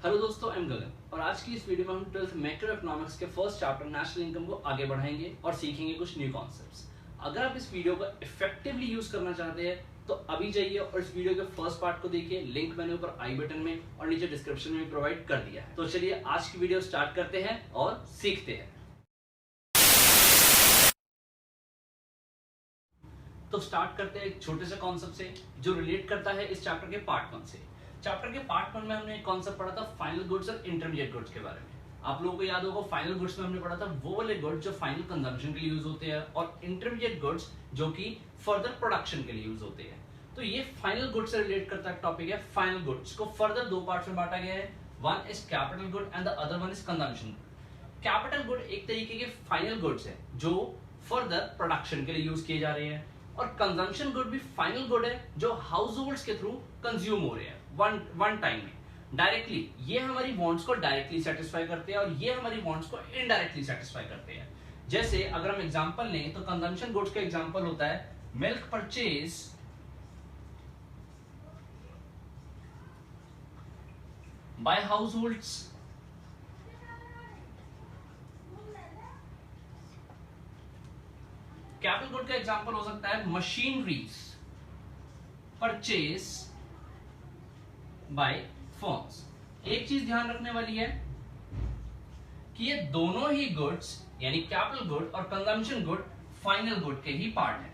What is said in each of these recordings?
Hello दोस्तों, I am गगन और आज की इस वीडियो में हम 12th मैक्रो इकोनॉमिक्स के फर्स्ट चैप्टर नेशनल इनकम को आगे बढ़ाएंगे और सीखेंगे कुछ न्यू कॉन्सेप्ट्स। अगर आप इस वीडियो को इफेक्टिवली यूज करना चाहते हैं तो अभी जाइए और इस वीडियो के फर्स्ट पार्ट को देखिए। लिंक मैंने ऊपर आई बटन में और नीचे डिस्क्रिप्शन में प्रोवाइड कर दिया है। तो चलिए आज की वीडियो स्टार्ट करते हैं और सीखते हैं। तो स्टार्ट करते हैं एक छोटे से कॉन्सेप्ट से जो रिलेट करता है इस चैप्टर के पार्ट 1 से। चैप्टर के पार्ट 1 में हमने एक कॉन्सेप्ट पढ़ा था फाइनल गुड्स और इंटरमीडिएट गुड्स के बारे में। आप लोगों को याद होगा फाइनल गुड्स में हमने पढ़ा था वो वाले गुड्स जो फाइनल कंजम्पशन के लिए यूज होते हैं और इंटरमीडिएट गुड्स जो कि फर्दर प्रोडक्शन के लिए यूज होते हैं। तो ये फाइनल गुड्स से रिलेट करता है टॉपिक है। फाइनल गुड्स को फर्दर दो पार्ट्स में बांटा गया है। One is capital good and the other one is consumption good. Capital good एक तरीके के फाइनल गुड्स है जो फर्दर प्रोडक्शन के लिए यूज किए जा रहे हैं और कंजम्पशन गुड भी फाइनल गुड है जो हाउस होल्ड्स के थ्रू कंज्यूम हो रहे हैं वन टाइम में डायरेक्टली। ये हमारी वांट्स को डायरेक्टली सेटिस्फाई करते हैं और ये हमारी वांट्स को इनडायरेक्टली सेटिस्फाई करते हैं। जैसे अगर हम एग्जांपल लें तो कंजम्पशन गुड्स का एग्जांपल होता है milk purchase by house holds. Capital good का एग्जांपल हो सकता है मशीनरीज परचेज बाय फर्म्स। एक चीज ध्यान रखने वाली है कि ये दोनों ही गुड्स यानी कैपिटल गुड और कंजम्पशन गुड फाइनल गुड के ही पार्ट हैं।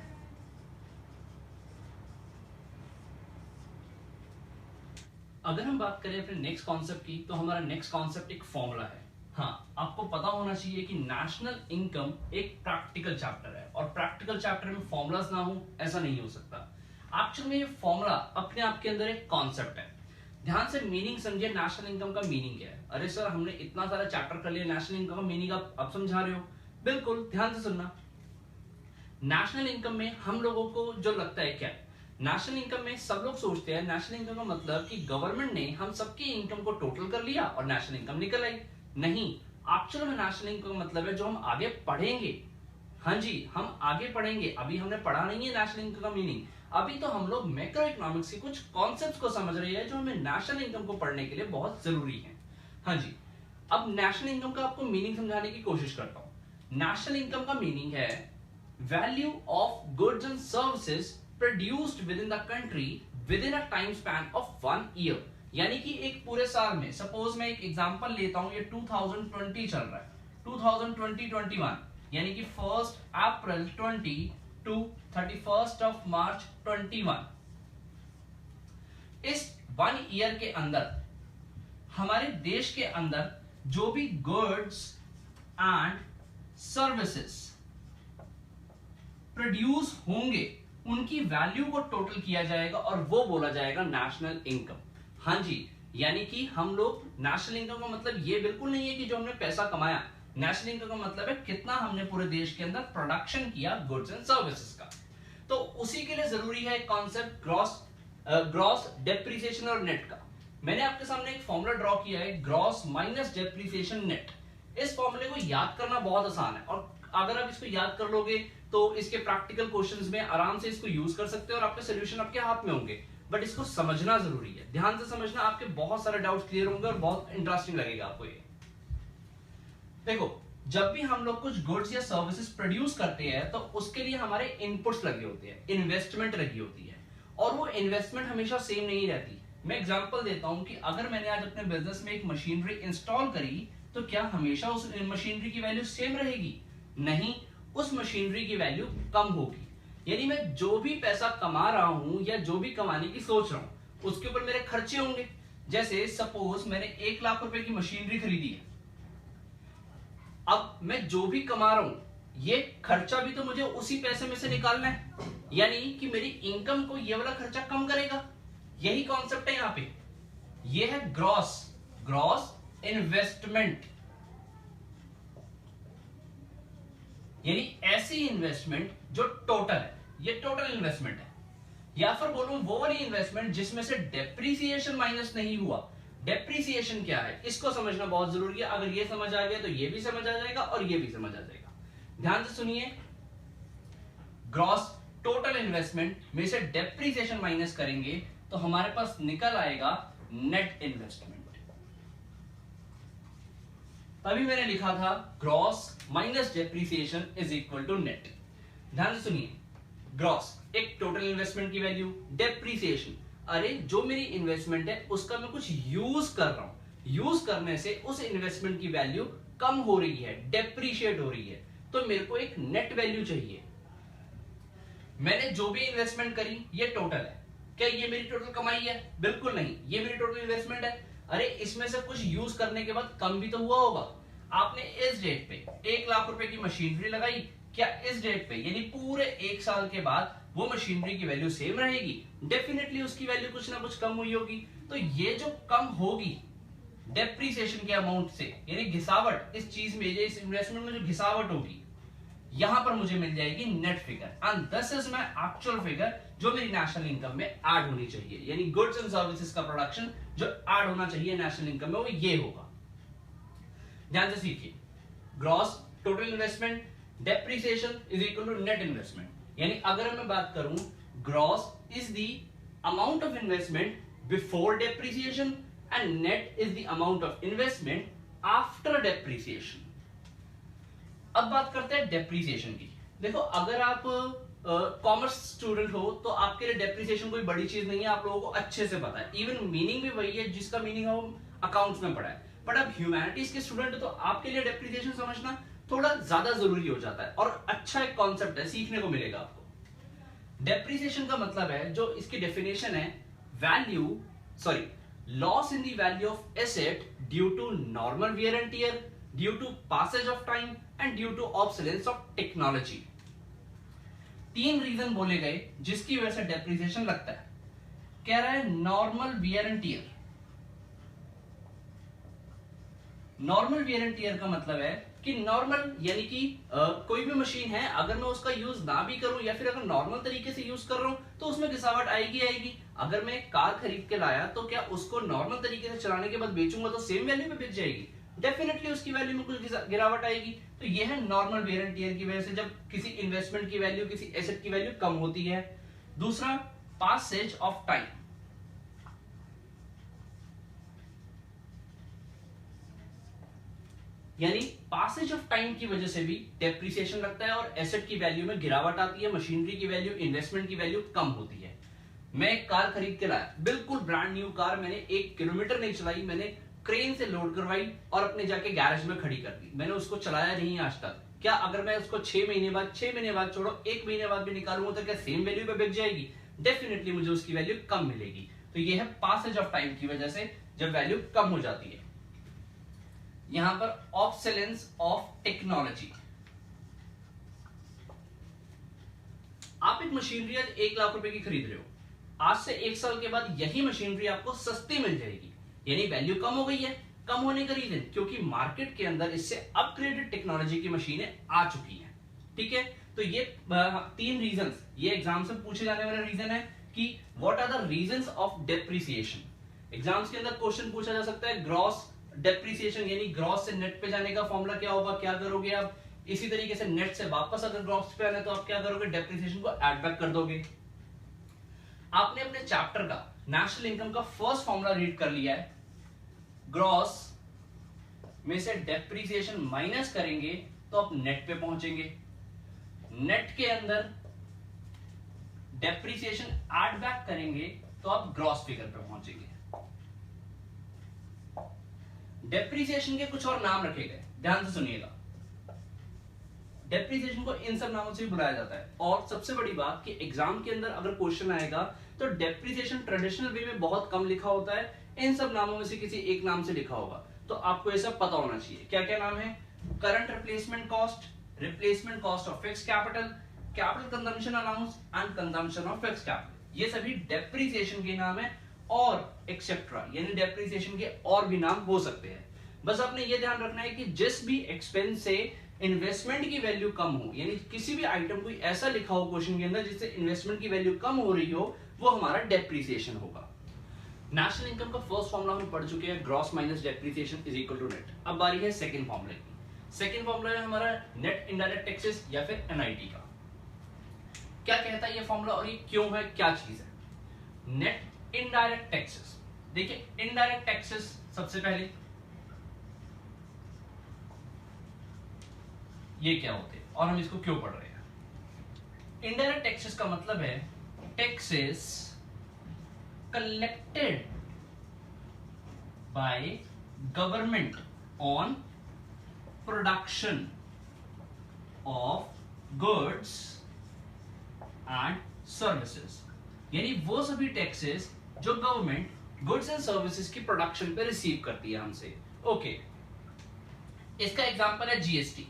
अगर हम बात करें अपने नेक्स्ट कॉन्सेप्ट की तो हमारा नेक्स्ट कॉन्सेप्ट एक फॉर्मूला है। हाँ, आपको पता होना चाहिए कि नेशनल इनकम एक प्रैक्टिकल चैप्टर है और प्रैक्टिकल चैप्टर में फॉर्मूलाज ना हो ऐसा नहीं हो सकता। एक्चुअल में ये फॉर्मूला अपने आप के अंदर एक कॉन्सेप्ट है। ध्यान से मीनिंग समझिए। नेशनल इनकम का मीनिंग क्या है? अरे सर, हमने इतना सारा चैप्टर कर लिया, नेशनल इनकम का मीनिंग आप समझा रहे हो? बिल्कुल ध्यान से सुनना। नेशनल इनकम में हम लोगों को जो लगता है क्या, नेशनल इनकम में सब लोग सोचते हैं नेशनल इनकम का मतलब कि गवर्नमेंट ने हम सबकी इनकम को टोटल कर लिया और नेशनल इनकम निकल आई। नहीं, एक्चुअल में नेशनल इनकम का मतलब है जो हम आगे पढ़ेंगे। हाँ जी, हम आगे पढ़ेंगे। अभी हमने पढ़ा नहीं है नेशनल इनकम का मीनिंग। अभी तो हम लोग मैक्रो इकोनॉमिक्स के कुछ कॉन्सेप्ट्स को समझ रहे हैं जो हमें नेशनल इनकम को पढ़ने के लिए बहुत जरूरी है। हाँ जी, अब नेशनल इनकम का आपको मीनिंग समझाने की कोशिश करता हूं। नेशनल इनकम का मीनिंग है value of goods and services produced with in the country with in a time span of 1 year. यानी कि एक पूरे साल में, सपोज मैं एक एग्जांपल लेता हूं, ये 2020 चल रहा है, 2020-21 यानी कि 1 अप्रैल 20 टू 31 मार्च 21। इस 1 ईयर के अंदर हमारे देश के अंदर जो भी गुड्स एंड सर्विसेज प्रोड्यूस होंगे उनकी वैल्यू को टोटल किया जाएगा और वो बोला जाएगा नेशनल इनकम। हाँ जी, यानी कि हम लोग नेशनल इनकम का मतलब ये बिल्कुल नहीं है कि जो हमने पैसा कमाया। नेशनल इनकम का मतलब है कितना हमने पूरे देश के अंदर प्रोडक्शन किया गुड्स एंड सर्विसेज का। तो उसी के लिए जरूरी है कॉन्सेप्ट ग्रॉस डेप्रिसिएशन और नेट का। मैंने आपके सामने एक फॉर्मूला ड्रॉ किया है, ग्रॉस माइनस डेप्रिसिएशन नेट। इस फॉर्मूले को याद करना बहुत आसान है और अगर आप इसको याद कर लोगे तो इसके प्रैक्टिकल क्वेश्चंस में आराम से इसको यूज कर सकते हैं और आपके सोल्यूशन आपके हाथ में होंगे। बट इसको समझना जरूरी है, ध्यान से समझना, आपके बहुत सारे डाउट्स क्लियर होंगे और बहुत इंटरेस्टिंग लगेगा आपको ये। देखो, जब भी हम लोग कुछ गुड्स या सर्विसेज प्रोड्यूस करते हैं तो उसके लिए हमारे इनपुट्स लगे होते हैं, इन्वेस्टमेंट लगी होती है और वो इन्वेस्टमेंट हमेशा सेम नहीं रहती। मैं एग्जांपल देता हूं कि अगर मैंने आज अपने बिजनेस में एक मशीनरी इंस्टॉल करी तो क्या हमेशा उस मशीनरी की वैल्यू सेम रहेगी? नहीं, उस मशीनरी की वैल्यू कम होगी। यानी मैं जो भी पैसा कमा रहा हूं या जो भी कमाने की सोच रहा हूं उसके ऊपर मेरे खर्चे होंगे। जैसे सपोज मैंने 1 लाख रुपए की मशीनरी खरीदी है, अब मैं जो भी कमा रहा हूं ये खर्चा भी तो मुझे उसी पैसे में से निकालना है, यानी कि मेरी इनकम को ये वाला खर्चा कम करेगा। यही कॉन्सेप्ट है यहां पे। ये है ग्रॉस इन्वेस्टमेंट, यानी ऐसी इन्वेस्टमेंट जो टोटल है, ये टोटल इन्वेस्टमेंट है। या फिर बोलूं वो वाली इन्वेस्टमेंट जिसमें से डेप्रिसिएशन माइनस नहीं हुआ। डेप्रिसिएशन क्या है इसको समझना बहुत जरूरी है। अगर ये समझ आ गया तो ये भी समझ आ जाएगा और ये भी समझ आ जाएगा। ध्यान से सुनिए, ग्रॉस टोटल इन्वेस्टमेंट में से डेप्रिसिएशन माइनस करेंगे तो हमारे पास निकल आएगा नेट इन्वेस्टमेंट। तभी मैंने लिखा था gross minus depreciation is equal to net. ध्यान से सुनिए, ग्रॉस एक टोटल इन्वेस्टमेंट की वैल्यू, डेप्रिसिएशन अरे जो मेरी इन्वेस्टमेंट है उसका मैं कुछ यूज कर रहा हूं, यूज करने से उस इन्वेस्टमेंट की वैल्यू कम हो रही है, डेप्रिशिएट हो रही है, तो मेरे को एक नेट वैल्यू चाहिए। मैंने जो भी इन्वेस्टमेंट करी ये टोटल है, क्या ये मेरी टोटल कमाई है? बिल्कुल नहीं, ये मेरी टोटल इन्वेस्टमेंट है। अरे इसमें से कुछ यूज करने के बाद कम भी तो हुआ होगा। आपने इस डेट पे 1 लाख रुपए की मशीनरी लगाई, क्या इस डेट पे यानी पूरे 1 साल के बाद वो मशीनरी की वैल्यू सेम रहेगी? डेफिनेटली उसकी वैल्यू कुछ ना कुछ कम हुई होगी। तो ये जो कम होगी डेप्रिसिएशन के अमाउंट से, यानी घिसावट इस चीज में, इस इन्वेस्टमेंट में जो घिसावट होगी, यहां पर मुझे मिल जाएगी net figure, and this is my actual figure जो मेरी नेशनल इनकम में ऐड होनी चाहिए। यानी गुड्स एंड सर्विसेज का प्रोडक्शन जो ऐड होना चाहिए नेशनल इनकम में वो ये होगा। ध्यान से सीखिए, gross total investment depreciation is equal to net investment. यानी अगर मैं बात करूं, gross is the amount of investment before depreciation and net is the amount of investment after depreciation. अब बात करते हैं डेप्रिसिएशन की। देखो, अगर आप कॉमर्स स्टूडेंट हो तो आपके लिए डेप्रिसिएशन कोई बड़ी चीज नहीं है, आप लोगों को अच्छे से पता है, इवन मीनिंग भी वही है जिसका मीनिंग हम अकाउंट्स में पढ़ा है। बट अब ह्यूमैनिटीज के स्टूडेंट हो तो आपके लिए डेप्रिसिएशन समझना थोड़ा ज्यादा जरूरी हो जाता है, और अच्छा एक कॉन्सेप्ट है, सीखने को मिलेगा आपको। डेप्रिसिएशन का मतलब है, जो इसकी डेफिनेशन है, loss in the value of asset due to normal wear and tear, due to passage of time and due to obsolescence of technology। 3 reason बोले गए जिसकी वजह से डेप्रिसिएशन लगता है। कह रहा है normal wear and tier. Normal wear and tier का मतलब है कि नॉर्मल यानी कि कोई भी मशीन है, अगर मैं उसका यूज ना भी करूं या फिर अगर नॉर्मल तरीके से यूज कर रहा हूं तो उसमें घिसावट आएगी। अगर मैं कार खरीद के लाया तो क्या उसको नॉर्मल तरीके से चलाने के बाद बेचूंगा तो सेम वैल्यू पे बिक जाएगी? डेफिनेटली उसकी वैल्यू में कुछ गिरावट आएगी। तो यह है नॉर्मल वेयर एंड टियर की वजह से जब किसी इन्वेस्टमेंट की वैल्यू, किसी एसेट की वैल्यू कम होती है। दूसरा, पासेज ऑफ टाइम। यानी पासेज ऑफ टाइम की वजह से भी डेप्रिसिएशन लगता है और एसेट की वैल्यू में गिरावट आती है, मशीनरी की वैल्यू, इन्वेस्टमेंट की वैल्यू कम होती है। मैं एक कार खरीद के लाया, बिल्कुल ब्रांड न्यू कार, मैंने 1 किलोमीटर नहीं चलाई, मैंने क्रेन से लोड करवाई और अपने जाके गैरेज में खड़ी कर दी, मैंने उसको चलाया नहीं आज तक। क्या अगर मैं उसको 6 महीने बाद छोड़ो 1 महीने बाद भी निकालूंगा तो क्या सेम वैल्यू पे बिक जाएगी? डेफिनेटली मुझे उसकी वैल्यू कम मिलेगी। तो ये है पासेज ऑफ टाइम की वजह से जब वैल्यू कम हो जाती है। यहां पर ऑब्सोलेंस ऑफ टेक्नोलॉजी। आप एक मशीनरी आज 1 लाख रुपए की खरीद रहे हो, आज से 1 साल के बाद यही मशीनरी आपको सस्ती मिल जाएगी, यानी वैल्यू कम हो गई है। कम होने का रीजन क्योंकि मार्केट के अंदर इससे अपग्रेडेड टेक्नोलॉजी की मशीनें आ चुकी हैं। ठीक है, तो ये 3 रीजंस, ये एग्जाम से पूछे जाने वाला रीजन है कि what are the reasons of depreciation. Exams के अंदर क्वेश्चन पूछा जा सकता है ग्रॉस डेप्रिसिएशन, यानी ग्रॉस से नेट पे जाने का फॉर्मूला क्या होगा, क्या करोगे आप? इसी तरीके से नेट से वापस अगर ग्रॉस पे आना तो आप क्या करोगे? डेप्रिसिएशन को ऐड बैक कर दोगे। आपने अपने चैप्टर का नेशनल इनकम का फर्स्ट फॉर्मूला रीड कर लिया है, ग्रॉस में से डेप्रिसिएशन माइनस करेंगे तो आप नेट पे पहुंचेंगे, नेट के अंदर डेप्रिसिएशन ऐड बैक करेंगे तो आप ग्रॉस फिगर पे पहुंचेंगे। डेप्रिसिएशन के कुछ और नाम रखे गए, ध्यान से सुनिएगा। डेप्रिसिएशन को इन सब नामों से भी बुलाया जाता है। और सबसे बड़ी बात कि एग्जाम के अंदर अगर क्वेश्चन आएगा तो डेप्रिसिएशन ट्रेडिशनल वे में बहुत कम लिखा होता है, इन सब नामों में से किसी एक नाम से लिखा होगा। तो आपको ये सब पता होना चाहिए। क्या क्या नाम है? Current replacement cost, replacement cost of fixed capital, capital consumption allowance and consumption of fixed capital. ये सभी डेप्रिसिएशन के नाम है और एक्सेट्रा, यानी डेप्रिसिएशन के और भी नाम हो सकते हैं। बस आपने ये ध्यान रखना है कि जिस भी एक्सपेंस से इन्वेस्टमेंट की वैल्यू कम हो, यानी किसी भी आइटम कोई ऐसा लिखा हो क्वेश्चन के अंदर जिससे इन्वेस्टमेंट की वैल्यू कम हो रही हो, वो हमारा डेप्रिसिएशन होगा। नेशनल इनकम का फर्स्ट फॉर्मूला हम पढ़ चुके हैं, gross minus depreciation is equal to net. अब बारी है सेकंड फॉर्मूले की। सेकंड फॉर्मूला है हमारा नेट इनडायरेक्ट टैक्सेस या फिर एनआईटी का। क्या कहता है ये फॉर्मूला और ये क्यों है, क्या चीज है? Net indirect taxes. देखिए, इनडायरेक्ट टैक्सेस सबसे पहले ये क्या होते हैं और हम इसको क्यों पढ़ रहे हैं। इनडायरेक्ट टैक्सेस का मतलब है taxes collected by government on production of goods and services, यानी वो सभी टैक्सेस जो गवर्नमेंट गुड्स एंड सर्विसेज की प्रोडक्शन पे रिसीव करती है हमसे। ओके, इसका एग्जांपल है GST,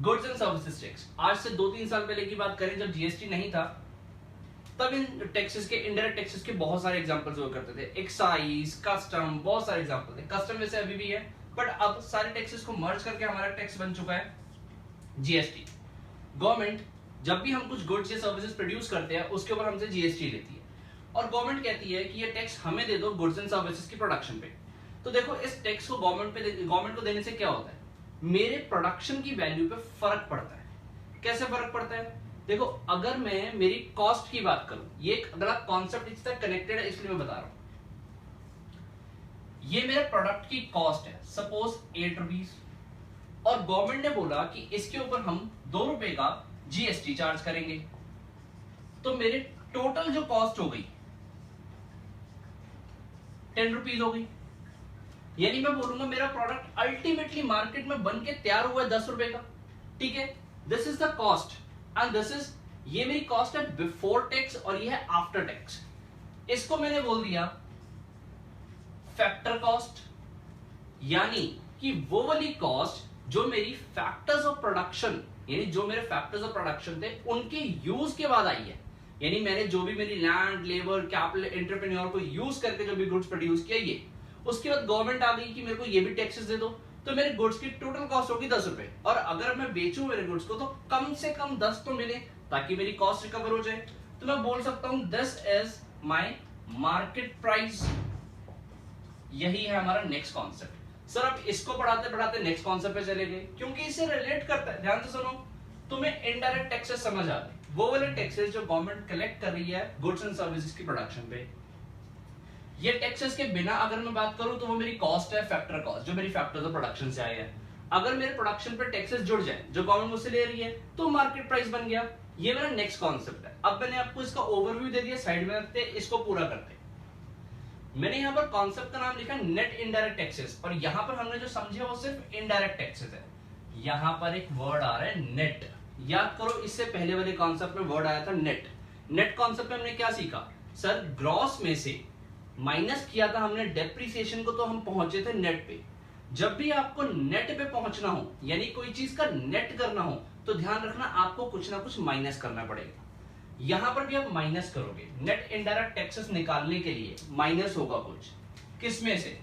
goods and services tax. आज से 2-3 साल पहले की बात करें जब जीएसटी नहीं था, तब इन टैक्सेस के, इनडायरेक्ट टैक्सेस के बहुत सारे एग्जांपल्स हुआ करते थे, एक्साइज, कस्टम, बहुत सारे एग्जांपल थे। कस्टम वैसे अभी भी है, बट अब सारे टैक्सेस को मर्ज करके हमारा टैक्स बन चुका है जीएसटी। गवर्नमेंट जब भी हम कुछ गुड्स या सर्विसेज प्रोड्यूस करते हैं उसके ऊपर हमसे जीएसटी लेती है, और गवर्नमेंट कहती है कि ये टैक्स हमें दे दो गुड्स एंड सर्विसेज की प्रोडक्शन पे। तो देखो, इस टैक्स को गवर्नमेंट को देने से क्या होता है, मेरे प्रोडक्शन की वैल्यू पे फर्क पड़ता है। कैसे फर्क पड़ता है? देखो, अगर मैं मेरी कॉस्ट की बात करूं, ये एक अगला कॉन्सेप्ट इससे कनेक्टेड है इसलिए मैं बता रहा हूं। ये मेरे प्रोडक्ट की कॉस्ट है, सपोज 8 रुपीज, और गवर्नमेंट ने बोला कि इसके ऊपर हम 2 रुपए का जीएसटी चार्ज करेंगे, तो मेरे टोटल जो कॉस्ट हो गई 10 रुपीज हो गई। यानी मैं बोलूंगा मेरा प्रोडक्ट अल्टीमेटली मार्केट में बन के तैयार हुआ है 10 रुपए का, ठीक है। This is the cost and this is, ये मेरी कॉस्ट है बिफोर टैक्स और ये है आफ्टर टैक्स। इसको मैंने बोल दिया फैक्टर कॉस्ट, यानी कि वो वाली कॉस्ट जो मेरी फैक्टर्स ऑफ प्रोडक्शन, यानी जो मेरे फैक्टर्स ऑफ प्रोडक्शन थे उनके यूज के बाद आई है। यानी मैंने जो भी मेरी लैंड, लेबर, कैपिटल, एंटरप्रेन्योर को यूज करके जो भी गुड्स प्रोड्यूस किया, ये उसके बाद गवर्नमेंट आ गई कि मेरे को ये भी टैक्सेस दे दो, तो मेरे गुड्स की टोटल कॉस्ट होगी 10 रुपए, और अगर मैं बेचूं मेरे गुड्स को तो कम से कम 10 तो मिले ताकि मेरी कॉस्ट रिकवर हो जाए। तो मैं बोल सकता हूं this is my market price. यही है हमारा नेक्स्ट कॉन्सेप्ट। सर अब इसको पढ़ाते पढ़ाते नेक्स्ट कॉन्सेप्ट पे चले गए, क्योंकि इससे रिलेट करता है। ध्यान से सुनो, तुम्हें इनडायरेक्ट टैक्सेस समझ आ गए, वो वाले टैक्सेस जो गवर्नमेंट कलेक्ट कर रही है गुड्स एंड सर्विसेज की प्रोडक्शन पे। ये टैक्सेस के बिना अगर मैं बात करूं तो वो मेरी कॉस्ट है, फैक्टर कॉस्ट, जो मेरी फैक्टर्स ऑफ प्रोडक्शन से आई है। अगर मेरे प्रोडक्शन पे टैक्सेस जुड़ जाए जो गवर्नमेंट मुझसे ले रही है, तो मार्केट प्राइस बन गया। ये मेरा नेक्स्ट कॉन्सेप्ट है। अब मैंने आपको इसका ओवरव्यू दे दिया, साइड में रखते, इसको पूरा करते। मैंने यहाँ पर कॉन्सेप्ट का नाम लिखा नेट इनडायरेक्ट टैक्सेस, और यहाँ पर हमने जो समझे वो सिर्फ इनडायरेक्ट टैक्सेस है। यहाँ पर एक वर्ड आ रहा है नेट, याद करो इससे पहले वाले कॉन्सेप्ट में वर्ड आया था नेट। नेट कॉन्सेप्ट में हमने क्या सीखा? सर ग्रॉस में से माइनस किया था हमने डेप्रिसिएशन को, तो हम पहुंचे थे नेट पे। जब भी आपको नेट पे पहुंचना हो, यानी कोई चीज का नेट करना हो, तो ध्यान रखना आपको कुछ ना कुछ माइनस करना पड़ेगा। यहां पर भी आप माइनस करोगे, नेट इनडायरेक्ट टैक्सेस निकालने के लिए माइनस होगा कुछ। किसमें से?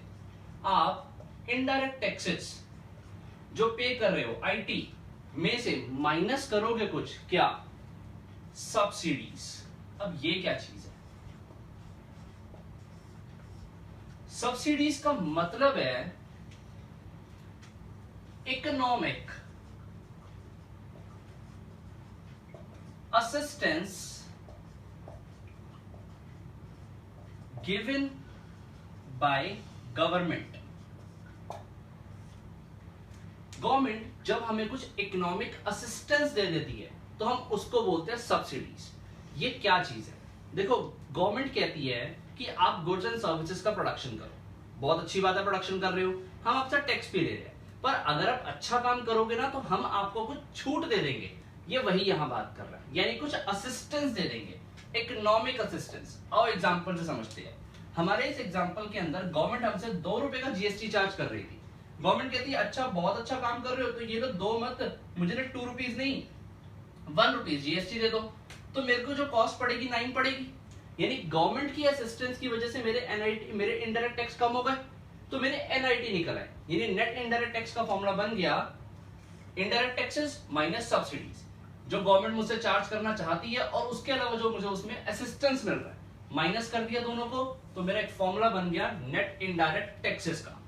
आप इनडायरेक्ट टैक्सेस जो पे कर रहे हो आईटी में से माइनस करोगे कुछ, क्या? सब्सिडीज। अब ये क्या चीज है? सब्सिडीज का मतलब है economic assistance given by government. Government जब हमें कुछ इकोनॉमिक असिस्टेंस दे देती है तो हम उसको बोलते हैं सब्सिडीज। ये क्या चीज है? देखो, गवर्नमेंट कहती है कि आप गुड्स एंड सर्विसेज का प्रोडक्शन करो, बहुत अच्छी बात है, प्रोडक्शन कर रहे हो, हम आपसे टैक्स भी ले रहे हैं, पर अगर आप अच्छा काम करोगे ना तो हम आपको कुछ छूट दे देंगे। ये वही यहां बात कर रहा है, यानी कुछ असिस्टेंस दे देंगे, इकोनॉमिक असिस्टेंस। और एग्जांपल से समझते हैं। हमारे इस एग्जांपल के अंदर गवर्नमेंट हमसे 2 रुपए का जीएसटी चार्ज कर रही थी। गवर्नमेंट कहती है अच्छा, बहुत अच्छा काम कर रहे हो, तो ये लो 2 मत, मुझे ना 2 रुपीज नहीं 1 रुपीज जीएसटी दे दो, तो मेरे को जो कॉस्ट पड़ेगी 9 पड़ेगी। यानी गवर्नमेंट की असिस्टेंस की वजह से मेरे इनडायरेक्ट टैक्स कम हो गए, तो मेरे एनआईटी निकल आए। यानी नेट इनडायरेक्ट टैक्स का फॉर्मूला बन गया इनडायरेक्ट टैक्सेस माइनस सब्सिडीज, जो गवर्नमेंट मुझसे चार्ज करना चाहती है और उसके अलावा जो मुझे उसमें असिस्टेंस मिल रहा है, माइनस कर दिया दोनों को, तो मेरा एक फॉर्मूला बन गया नेट इनडायरेक्ट टैक्सेस का।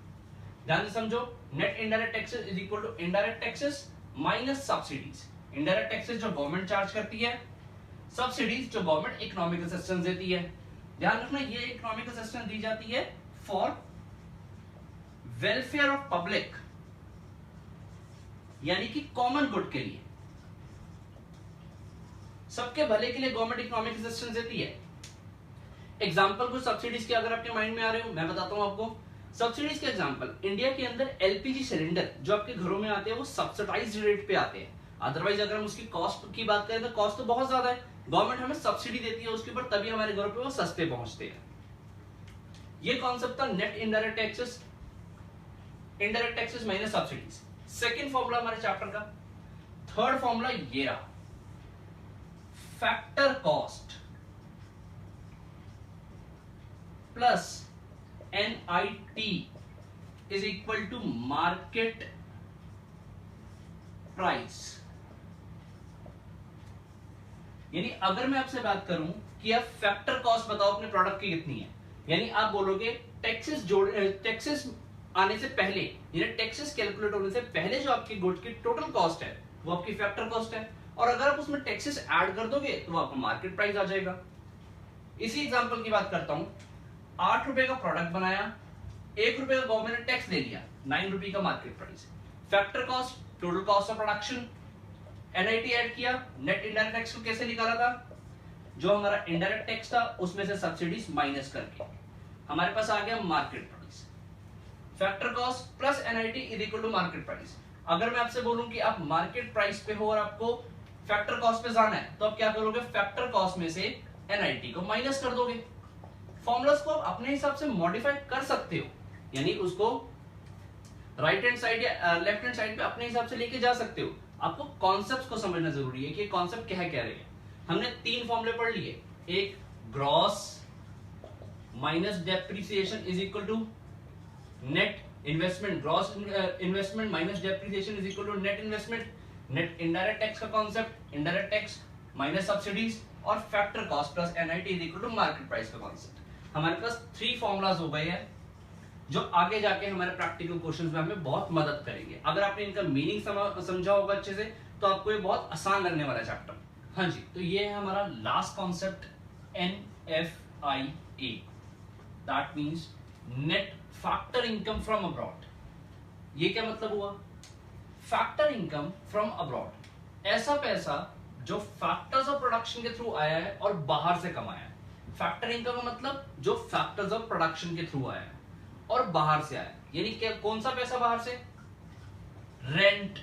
ध्यान से समझो, net indirect taxes is equal to indirect taxes minus subsidies. Indirect taxes जो गवर्नमेंट चार्ज करती है, सब्सिडीज जो गवर्नमेंट इकोनॉमिक असिस्टेंस देती है। ध्यान रखना, ये इकोनॉमिक असिस्टेंस दी जाती है फॉर वेलफेयर ऑफ पब्लिक, यानी कि कॉमन गुड के लिए, सबके भले के लिए गवर्नमेंट इकोनॉमिक असिस्टेंस देती है। एग्जांपल कुछ सब्सिडीज के अगर आपके माइंड में आ रहे हो, मैं बताता हूं आपको सब्सिडीज के एग्जांपल। इंडिया के अंदर एलपीजी सिलेंडर जो आपके घरों में आते हैं वो सब्सिडाइज्ड रेट पे आते हैं। अदरवाइज अगर हम उसकी कॉस्ट की बात करें तो कॉस्ट तो बहुत ज्यादा है, गवर्नमेंट हमें सब्सिडी देती है उसके ऊपर, तभी हमारे घरों पे वो सस्ते पहुंचते हैं। ये कॉन्सेप्ट था net indirect taxes, indirect taxes minus subsidies. Second formula हमारे चैप्टर का। थर्ड फॉर्मूला ये रहा, factor cost plus NIT is equal to market price. यानी अगर मैं आपसे बात करूं कि आप फैक्टर कॉस्ट बताओ अपने प्रोडक्ट की कितनी है, यानी आप बोलोगे टैक्सेस आने से पहले, यानी टैक्सेस कैलकुलेट होने से पहले जो आपकी गुड की टोटल कॉस्ट है वो आपकी फैक्टर कॉस्ट है, और अगर आप उसमें टैक्सेस ऐड कर दोगे तो वो आपका मार्केट प्राइस आ जाएगा। इसी एग्जांपल की बात करता हूं, 8 रुपए का प्रोडक्ट बनाया, 1 रुपए का गवर्नमेंट ने टैक्स ले लिया, 9 रुपए का market price. Factor cost total cost of production, NIT add किया, नेट इनडायरेक्ट टैक्स को कैसे निकाला था, जो हमारा इनडायरेक्ट टैक्स था उसमें से सब्सिडीज माइनस करके हमारे पास आ गया market price. Factor cost plus NIT is equal to market price. अगर मैं आपसे बोलूं कि आप मार्केट प्राइस पे हो और आपको फैक्टर कॉस्ट पे जाना है, तो आप क्या करोगे, फैक्टर कॉस्ट में से एनआईटी को माइनस कर दोगे। फॉर्मूलास को आप अपने हिसाब से मॉडिफाई कर सकते हो, यानी उसको राइट हैंड साइड या लेफ्ट हैंड साइड पे अपने हिसाब से लेके जा सकते हो। आपको कॉन्सेप्ट्स को समझना जरूरी है कि कॉन्सेप्ट क्या है, कह रहे हैं। हमने 3 फॉर्मूले पढ़ लिए, एक gross minus depreciation is equal to net investment, gross investment minus depreciation is equal to net investment, net indirect tax का concept, indirect tax minus subsidies, और factor cost plus NIT is equal to market price का concept. हमारे पास 3 formulas हो गए हैं जो आगे जाके हमारे प्रैक्टिकल क्वेश्चंस में हमें बहुत मदद करेंगे। अगर आपने इनका मीनिंग समझा होगा अच्छे से तो आपको ये बहुत आसान लगने वाला चैप्टर। हाँ जी, तो ये है हमारा last concept NFIA, that means net factor income from abroad. ये क्या मतलब हुआ, फैक्टर इनकम फ्रॉम अब्रॉड, ऐसा पैसा जो फैक्टर्स ऑफ प्रोडक्शन के थ्रू आया है और बाहर से कमाया है। फैक्टर इनकम का मतलब जो फैक्टर्स ऑफ प्रोडक्शन के थ्रू आया है और बाहर से आया, यानी क्या, कौन सा पैसा बाहर से, rent,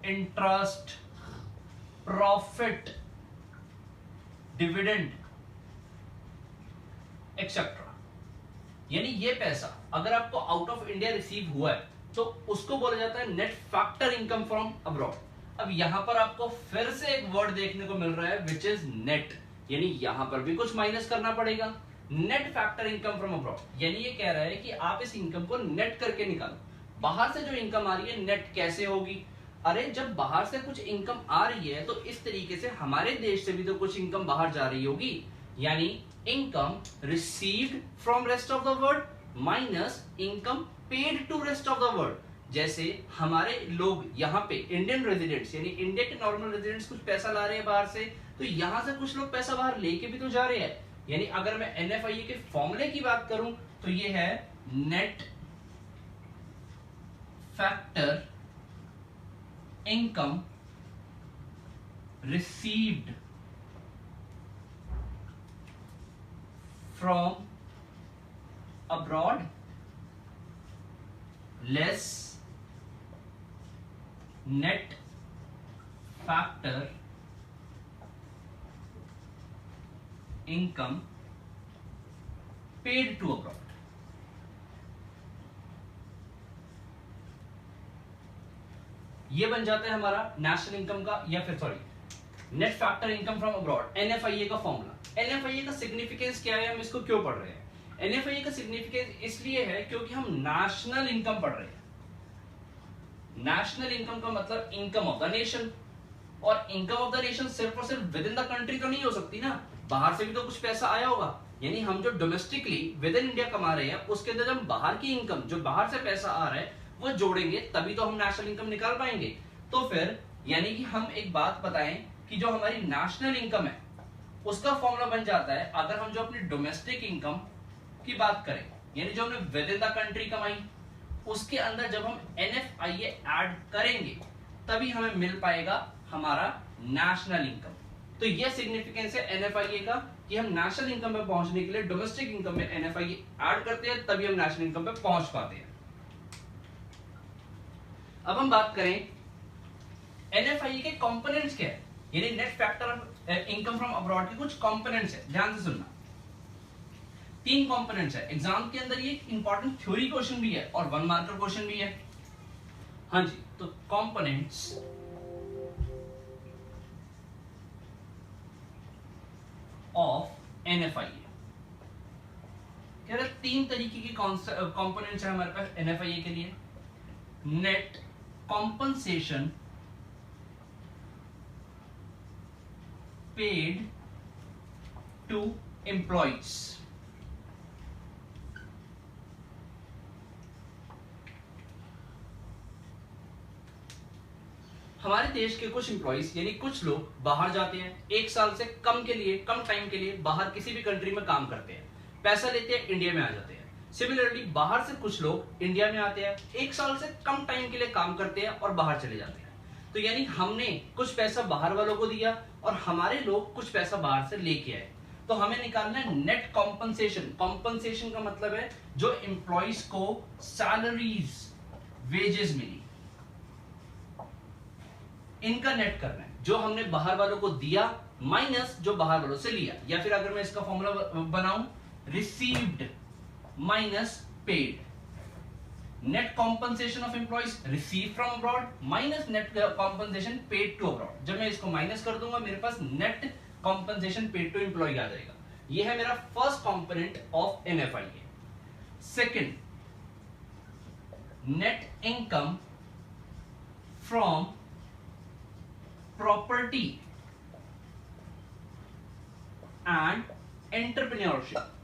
interest, profit, dividend etcetera. यानी ये पैसा अगर आपको आउट ऑफ इंडिया रिसीव हुआ है तो उसको बोला जाता है net factor income from abroad. अब यहां पर आपको फिर से एक वर्ड देखने को मिल रहा है विच इज नेट, यानी यहां पर भी कुछ माइनस करना पड़ेगा। Net factor income from abroad यानी ये कह रहा है कि आप इस इनकम को नेट करके निकालो। बाहर से जो इनकम आ रही है नेट कैसे होगी, अरे जब बाहर से कुछ इनकम आ रही है तो इस तरीके से हमारे देश से भी तो कुछ इनकम बाहर जा रही होगी, यानी income received from rest of the world minus income paid to rest of the world. जैसे हमारे लोग यहाँ पे इंडियन रेजिडेंट्स यानी इंडिया के नॉर्मल रेजिडेंट्स कुछ पैसा ला रहे हैं बाहर से, तो यहाँ से कुछ लोग पैसा बाहर लेके भी तो जा रहे हैं। यानी अगर मैं NFIA के फॉर्मूले की बात करूं तो ये है net factor income received from abroad less net factor income paid to abroad. ये बन जाता है हमारा नेशनल इनकम का, या फिर sorry net factor income from abroad, NFIA का फॉर्मूला। NFIA का सिग्निफिकेंस क्या है, हम इसको क्यों पढ़ रहे हैं? NFIA का सिग्निफिकेंस इसलिए है क्योंकि हम नेशनल इनकम पढ़ रहे हैं। नेशनल इनकम का मतलब इनकम ऑफ द नेशन, और इनकम ऑफ द नेशन सिर्फ और सिर्फ विद इन द कंट्री तो नहीं हो सकती ना, बाहर से भी तो कुछ पैसा आया होगा। यानी हम जो डोमेस्टिकली विद इन इंडिया कमा रहे हैं उसके अंदर जब बाहर की इनकम, जो बाहर से पैसा आ रहा है वो जोड़ेंगे तभी तो हम नेशनल इनकम निकाल पाएंगे। तो फिर यानी कि हम एक बात बताएं कि जो हमारी नेशनल इनकम है उसका फॉर्मूला बन जाता है, अगर हम जो अपनी डोमेस्टिक इनकम की बात करें यानी जो हमने विद इन द कंट्री कमाई, उसके अंदर जब हम NFIA ऐड करेंगे तभी हमें मिल पाएगा हमारा नेशनल इनकम। तो ये सिग्निफिकेंस है एनएफआईए का कि हम नेशनल इनकम पे पहुंचने के लिए डोमेस्टिक इनकम में एनएफआईए ऐड करते हैं, तभी हम नेशनल इनकम पे पहुंच पाते हैं। अब हम बात करें एनएफआईए के कंपोनेंट्स क्या है, यानी net factor of income from abroad के कुछ कंपोनेंट्स है। ध्यान से सुनना, 3 कंपोनेंट्स है। एग्जाम के अंदर ये इंपॉर्टेंट थ्योरी क्वेश्चन भी है और 1 मार्कर क्वेश्चन भी है। हाँ जी, तो कंपोनेंट्स ऑफ एनएफआईए कह रहे 3 तरीके की कंपोनेंट्स है हमारे पास एनएफआईए के लिए। Net compensation paid to employees, हमारे देश के कुछ एम्प्लॉइज यानी कुछ लोग बाहर जाते हैं, 1 साल से कम के लिए, कम टाइम के लिए बाहर किसी भी कंट्री में काम करते हैं, पैसा लेते हैं, इंडिया में आ जाते हैं। सिमिलरली बाहर से कुछ लोग इंडिया में आते हैं, 1 साल से कम टाइम के लिए काम करते हैं और बाहर चले जाते हैं। तो यानी हमने कुछ पैसा बाहर वालों को दिया और हमारे लोग कुछ पैसा बाहर से लेके आए। तो हमें निकालना है नेट कॉम्पनसेशन। कॉम्पनसेशन का मतलब है जो एम्प्लॉइज को सैलरीज, वेजेस मिली, इनका नेट करना है। जो हमने बाहर वालों को दिया माइनस जो बाहर वालों से लिया, या फिर अगर मैं इसका फॉर्मूला बनाऊं, received minus paid. Net compensation of employees receive from abroad minus net compensation paid to abroad. जब मैं इसको माइनस कर दूंगा मेरे पास net compensation paid to employee आ जाएगा। ये है मेरा first component of NFIA. Second, net income from property and entrepreneurship.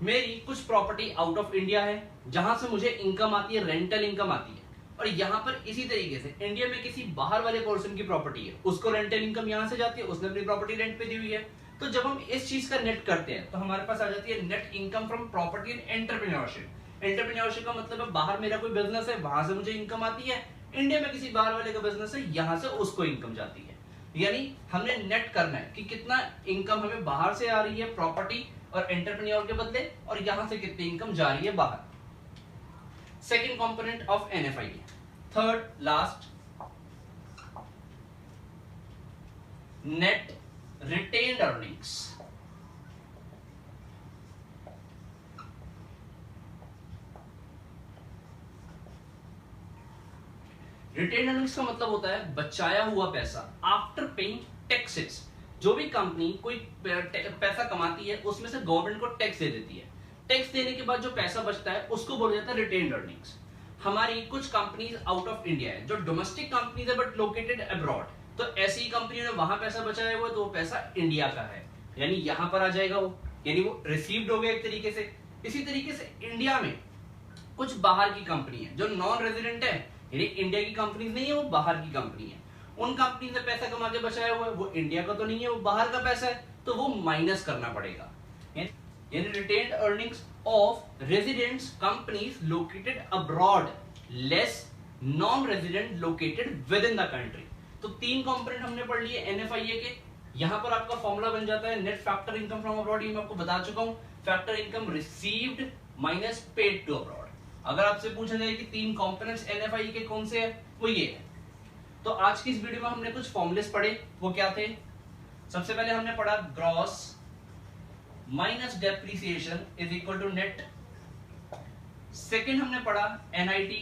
मेरी कुछ प्रॉपर्टी आउट ऑफ इंडिया है जहां से मुझे इनकम आती है, रेंटल इनकम आती है, और यहां पर इसी तरीके से इंडिया में किसी बाहर वाले पर्सन की प्रॉपर्टी है, उसको रेंटल इनकम यहां से जाती है, उसने अपनी प्रॉपर्टी रेंट पे दी हुई है। तो जब हम इस चीज का नेट करते हैं तो हमारे पास आ जाती है net income from property and entrepreneurship. Entrepreneurship का मतलब है बाहर मेरा कोई बिजनेस है, वहां से मुझे इनकम आती है, इंडिया में किसी बाहर वाले का बिजनेस है, यहां से उसको इनकम जाती है। यानी हमने नेट करना है कि कितना इनकम हमें बाहर से आ रही है प्रॉपर्टी और एंटरप्रेन्योर के बदले, और यहां से कितनी इनकम जा रही है बाहर। Second component of NFIA. Third last, net retained earnings. Retained earnings का मतलब होता है बचाया हुआ पैसा आफ्टर पेइंग टैक्सेस। जो भी कंपनी कोई पैसा कमाती है उसमें से गवर्नमेंट को टैक्स दे देती है, टैक्स देने के बाद जो पैसा बचता है उसको बोला जाता है रिटेन्ड अर्निंग्स। हमारी कुछ कंपनीज आउट ऑफ इंडिया है जो डोमेस्टिक कंपनीज है बट लोकेटेड अब्रॉड, तो ऐसी ही कंपनियों ने वहां पैसा बचाया हुआ है तो वो पैसा इंडिया का है, यानी यहां पर आ जाएगा वो, यानी वो रिसीव्ड हो गया एक तरीके से। इसी तरीके से इंडिया में कुछ बाहर की कंपनी है जो नॉन रेजिडेंट है, यानी इंडिया की कंपनी नहीं है, वो बाहर की कंपनी है, उन कंपनी ने पैसा कमा के बचाया हुआ है, वो इंडिया का तो नहीं है, वो बाहर का पैसा है, तो वो माइनस करना पड़ेगा। यानी retained earnings of residents companies located abroad less non resident located with in the country. तो 3 कंपोनेंट हमने पढ़ लिए एनएफआईए के। यहां पर आपका फॉर्मूला बन जाता है net factor income from abroad, ये मैं आपको बता चुका हूं, factor income received minus paid to abroad. अगर आपसे पूछा जाए कि 3 कंपोनेंट्स एनएफआईए के कौन से हैं, वो ये है। तो आज की इस वीडियो में हमने कुछ फॉर्मूलेस पढ़े, वो क्या थे? सबसे पहले हमने पढ़ा gross minus depreciation is equal to net. Second हमने पढ़ा एनआईटी,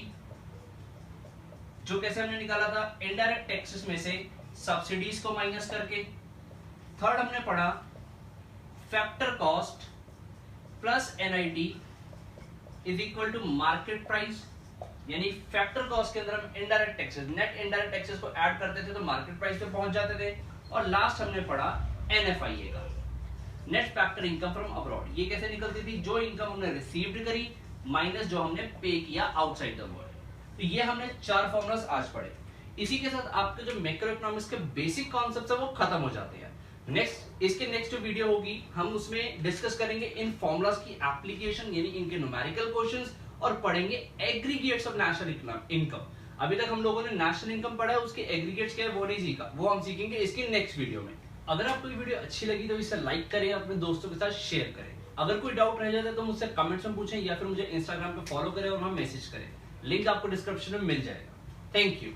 जो कैसे हमने निकाला था इनडायरेक्ट टैक्सेस में से सब्सिडीज को माइनस करके। थर्ड हमने पढ़ा factor cost plus NIT is equal to market price, यानी फैक्टर कॉस्ट के अंदर हम indirect taxes, net indirect taxes को ऐड करते थे तो मार्केट प्राइस पे पहुंच जाते थे। और लास्ट हमने पढ़ा एनएफआईए का, net factor income from abroad. ये कैसे निकलती थी? जो इनकम हमने रिसीव्ड करी माइनस जो हमने पे किया आउटसाइड द वर्ल्ड। तो ये हमने 4 फॉर्मूलास आज पढ़े। इसी के साथ आपके जो मैक्रो इकोनॉमिक्स के बेसिक कॉन्सेप्ट्स है वो खत्म हो जाते हैं। इसके नेक्स्ट जो वीडियो होगी हम उसमें डिस्कस करेंगे इन फॉर्मूलास की एप्लीकेशन, यानी इनके न्यूमेरिकल क्वेश्चंस, और पढ़ेंगे एग्रीगेट्स ऑफ नेशनल इनकम। अभी तक हम लोगों ने नेशनल इनकम पढ़ा है, उसके एग्रीगेट्स क्या है वो नहीं सीखा, वो हम सीखेंगे इसकी नेक्स्ट वीडियो में। अगर आपको ये वीडियो अच्छी लगी तो इसे लाइक करें, अपने दोस्तों के साथ शेयर करें। अगर कोई डाउट रह जाता है तो मुझसे कमेंट्स में पूछें या फिर मुझे इंस्टाग्राम पे फॉलो करें और वहां मैसेज करें। लिंक आपको डिस्क्रिप्शन में मिल जाएगा। Thank you.